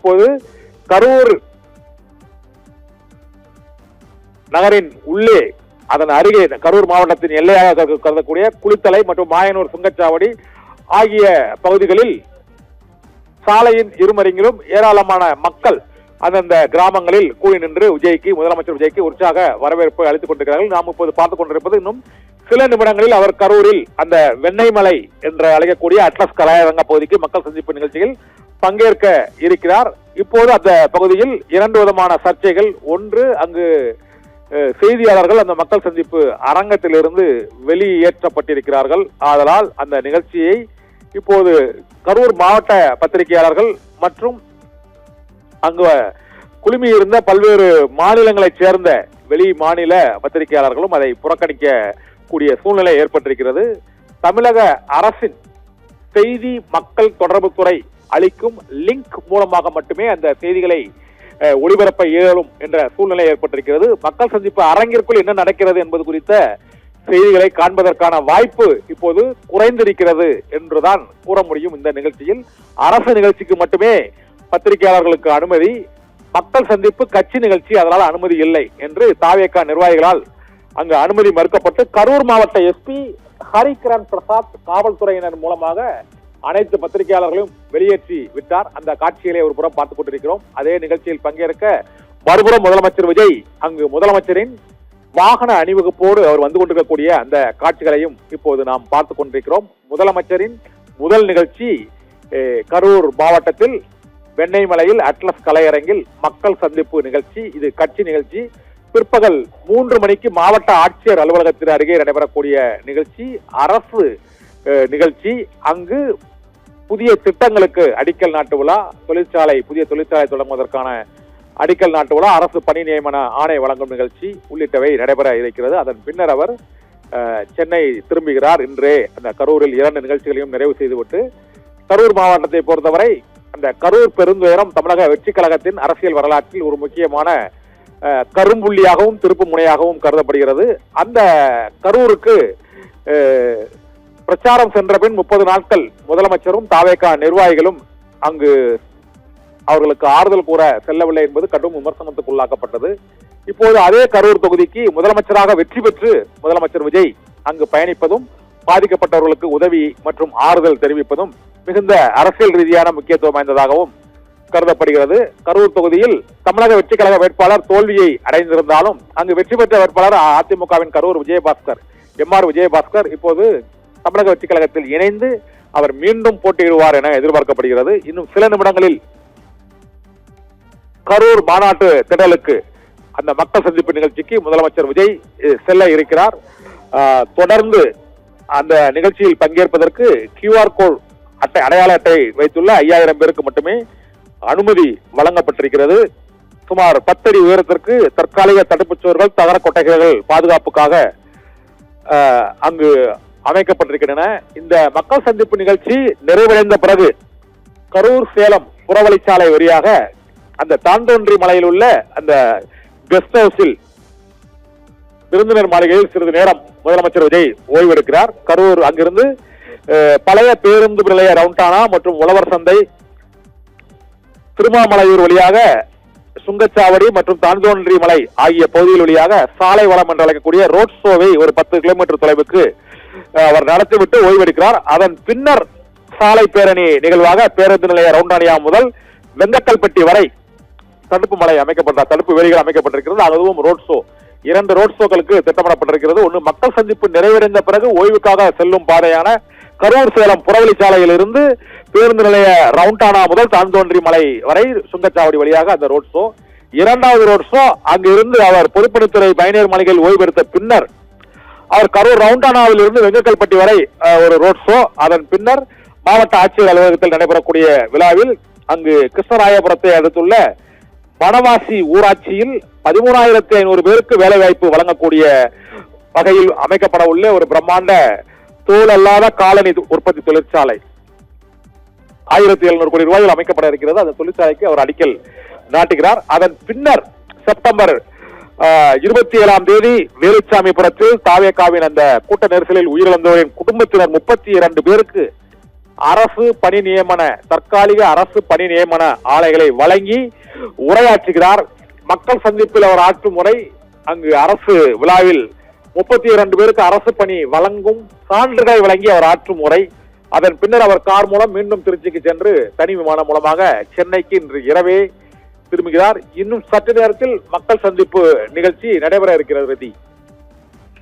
இப்போது கரூர் நகரின் உள்ளே அதன் அருகே கரூர் மாவட்டத்தின் எல்லையாக கருதக்கூடிய குளித்தலை மற்றும் மாயனூர் சுங்கச்சாவடி ஆகிய பகுதிகளில் சாலையின் இருமருங்கிலும் ஏராளமான மக்கள் அந்தந்த கிராமங்களில் கூடி நின்று முதலமைச்சர் விஜய்க்கு உற்சாக வரவேற்பு அளித்துக் கொண்டிருக்கிறார்கள். நாம் இப்போது பார்த்துக் கொண்டிருப்பது இன்னும் சில நிமிடங்களில் அவர் கரூரில் அந்த வெண்ணெய்மலை என்று அழைக்கக்கூடிய அட்லஸ் கலையரங்க பகுதிக்கு மக்கள் சந்திப்பு நிகழ்ச்சியில் பங்கேற்க இருக்கிறார். இப்போது அந்த பகுதியில் 2 விதமான சர்ச்சைகள். ஒன்று, அங்கு செய்தியாளர்கள் அந்த மக்கள் சந்திப்பு அரங்கத்திலிருந்து வெளியேற்றப்பட்டிருக்கிறார்கள். ஆதலால் அந்த நிகழ்ச்சியை இப்போது கரூர் மாவட்ட பத்திரிகையாளர்கள் மற்றும் அங்கு குழுமியிருந்த பல்வேறு மாநிலங்களைச் சேர்ந்த வெளி மாநில பத்திரிகையாளர்களும் அதை புறக்கணிக்க கூடிய சூழ்நிலை ஏற்பட்டிருக்கிறது. தமிழக அரசின் செய்தி மக்கள் தொடர்புத்துறை அளிக்கும் லிங்க் மூலமாக மட்டுமே அந்த செய்திகளை ஒளிபரப்ப இயலும் என்ற சூழ்நிலை ஏற்பட்டிருக்கிறது. மக்கள் சந்திப்பு அரங்கிற்குள் என்ன நடக்கிறது என்பது குறித்த செய்திகளை காண்பதற்கான வாய்ப்பு இப்போது குறைந்திருக்கிறது என்றுதான் கூற முடியும். இந்த நிகழ்ச்சியில் அரசு நிகழ்ச்சிக்கு மட்டுமே பத்திரிகையாளர்களுக்கு அனுமதி, மக்கள் சந்திப்பு கட்சி நிகழ்ச்சி அதனால் அனுமதி இல்லை என்று தாவேகா நிர்வாகிகளால் அங்கு அனுமதி மறுக்கப்பட்டு கரூர் மாவட்ட எஸ்பி ஹரிகிரண் பிரசாத் காவல்துறையினர் மூலமாக அனைத்து பத்திரிகையாளர்களையும் வெளியேற்றி விட்டார். அந்த காட்சிகளை ஒரு புறம் பார்த்துக் கொண்டிருக்கிறோம். அதே நிகழ்ச்சியில் பங்கேற்க மறுபுறம் முதலமைச்சர் விஜய் அங்கு முதலமைச்சரின் வாகன அணிவகுப்போடு அவர் வந்து கொண்டிருக்கக்கூடிய அந்த காட்சிகளையும் இப்போது நாம் பார்த்துக் கொண்டிருக்கிறோம். முதலமைச்சரின் முதல் நிகழ்ச்சி கரூர் மாவட்டத்தில் வெண்ணெய்மலையில் அட்லஸ் கலையரங்கில் மக்கள் சந்திப்பு நிகழ்ச்சி. இது கட்சி நிகழ்ச்சி. பிற்பகல் 3 மணிக்கு மாவட்ட ஆட்சியர் அலுவலகத்தின் அருகே நடைபெறக்கூடிய நிகழ்ச்சி அரசு நிகழ்ச்சி. அங்கு புதிய திட்டங்களுக்கு அடிக்கல் நாட்டு விழா, புதிய தொழிற்சாலை தொடங்குவதற்கான அடிக்கல் நாட்டு விழா, அரசு பணி நியமன ஆணை வழங்கும் நிகழ்ச்சி உள்ளிட்டவை நடைபெற இருக்கிறது. அதன் பின்னர் அவர் சென்னை திரும்புகிறார். இன்றே அந்த கரூரில் 2 நிகழ்ச்சிகளையும் நிறைவு செய்துவிட்டு கரூர் மாவட்டத்தை பொறுத்தவரை அந்த கரூர் பெருந்துயரம் தமிழக வெற்றி கழகத்தின் அரசியல் வரலாற்றில் ஒரு முக்கியமான கரும்புள்ளியாகவும் திருப்பு முனையாகவும் கருதப்படுகிறது. அந்த கரூருக்கு பிரச்சாரம் சென்ற பின் 30 நாட்கள் முதலமைச்சரும் தாவேகா நிர்வாகிகளும் அங்கு அவர்களுக்கு ஆறுதல் கூற செல்லவில்லை என்பது கடும் விமர்சனத்துக்கு உள்ளாக்கப்பட்டது. இப்போது அதே கரூர் தொகுதிக்கு முதலமைச்சராக வெற்றி பெற்று முதலமைச்சர் விஜய் அங்கு பயணிப்பதும் பாதிக்கப்பட்டவர்களுக்கு உதவி மற்றும் ஆறுதல் தெரிவிப்பதும் மிகுந்த அரசியல் ரீதியான முக்கியத்துவம் வாய்ந்ததாகவும் கருதப்படுகிறது. கரூர் தொகுதியில் தமிழக வெற்றி கழக வேட்பாளர் தோல்வியை அடைந்திருந்தாலும் அங்கு வெற்றி பெற்ற வேட்பாளர் அதிமுகவின் கரூர் எம்ஆர் விஜயபாஸ்கர் இப்போது தமிழக வெற்றி கழகத்தில் இணைந்து அவர் மீண்டும் போட்டியிடுவார் என எதிர்பார்க்கப்படுகிறது. இன்னும் சில நிமிடங்களில் கரூர் மாநாட்டு திடலுக்கு அந்த மக்கள் சந்திப்பு நிகழ்ச்சிக்கு முதலமைச்சர் விஜய் செல்ல இருக்கிறார். தொடர்ந்து அந்த நிகழ்ச்சியில் பங்கேற்பதற்கு QR கோட் அடையாள அட்டை வைத்துள்ள 5000 பேருக்கு மட்டுமே அனுமதி வழங்கப்பட்டிருக்கிறது. சுமார் 10 அடி உயரத்திற்கு தற்காலிக தடுப்புச் சுவர்கள், தகர கொட்டைகள் பாதுகாப்புக்காக அங்கு அமைக்கப்பட்டிருக்கின்றன. இந்த மக்கள் சந்திப்பு நிகழ்ச்சி நிறைவடைந்த பிறகு கரூர் சேலம் புறவழிச்சாலை வழியாக அந்த தாந்தோன்றி மலையில் உள்ள அந்த கெஸ்ட் ஹவுஸில் விருந்தினர் மாளிகையில் சிறிது நேரம் முதலமைச்சர் விஜய் ஓய்வெடுக்கிறார். கரூர் அங்கிருந்து பழைய பேருந்து நிலைய ரவுண்டானா மற்றும் உழவர் சந்தை, திருமாமலையூர் வழியாக சுங்கச்சாவடி மற்றும் தாந்தோன்றி மலை ஆகிய பகுதிகள் வழியாக சாலை வளம் என்று அழைக்கக்கூடிய ரோட் ஷோவை ஒரு 10 கிலோமீட்டர் தொலைவுக்கு அவர் நடத்திவிட்டு ஓய்வெடுக்கிறார். அதன் பின்னர் சாலை பேரணி நிகழ்வாக பேருந்து நிலைய ரவுண்டானியா முதல் வெங்கக்கல்பட்டி வரை தடுப்பு வேலிகள் அமைக்கப்பட்டிருக்கிறது. அதுவும் ரோட் ஷோ, 2 ரோட் ஷோக்களுக்கு திட்டமிடப்பட்டிருக்கிறது. ஒன்று, மக்கள் சந்திப்பு நிறைவடைந்த பிறகு ஓய்வுக்காக செல்லும் பாதையான கரூர் சேலம் புறவழிச்சாலையில் இருந்து பேருந்து நிலைய ரவுண்டானா முதல் தாந்தோன்றி மலை வரை சுங்கச்சாவடி வழியாக அந்த ரோட் ஷோ. 2வது ரோட் ஷோ அங்கிருந்து அவர் பொதுப்பணித்துறை பயணியர் மாளிகையில் ஓய்வெடுத்த பின்னர் அவர் கரூர் ரவுண்டானாவில் இருந்து வெங்கக்கல்பட்டி வரை ஒரு ரோட் ஷோ. அதன் பின்னர் மாவட்ட ஆட்சியர் அலுவலகத்தில் நடைபெறக்கூடிய விழாவில் அங்கு கிருஷ்ணராயபுரத்தை அடுத்துள்ள வனவாசி ஊராட்சியில் 13,500 பேருக்கு வேலை வாய்ப்பு வழங்கக்கூடிய வகையில் அமைக்கப்பட உள்ள ஒரு பிரம்மாண்ட தோல் அல்லாத காலனி உற்பத்தி தொழிற்சாலை 1700 கோடி ரூபாயில் அமைக்கப்பட இருக்கிறது. அந்த தொழிற்சாலைக்கு அவர் அடிக்கல் நாட்டுகிறார். அதன் பின்னர் செப்டம்பர் 27ஆம் தேதி வேலுச்சாமிபுரத்தில் தாவேகாவின் அந்த கூட்ட நெரிசலில் உயிரிழந்தவரின் குடும்பத்தினர் 32 பேருக்கு அரசு பணி நியமன தற்காலிக அரசு பணி நியமன ஆணைகளை வழங்கி உரையாற்றுகிறார். மக்கள் சந்திப்பில் அவர் ஆற்றும் முறை அங்கு அரசு விழாவில் 32 பேருக்கு அரசு பணி வழங்கும் சான்றுகளை வழங்கி அவர் ஆற்றும் முறை. அதன் பின்னர் அவர் கார் மூலம் மீண்டும் திருச்சிக்கு சென்று தனி விமானம் மூலமாக சென்னைக்கு இன்று இரவே திரும்புகிறார். இன்னும் சற்று நேரத்தில் மக்கள் சந்திப்பு நிகழ்ச்சி நடைபெற இருக்கிறது.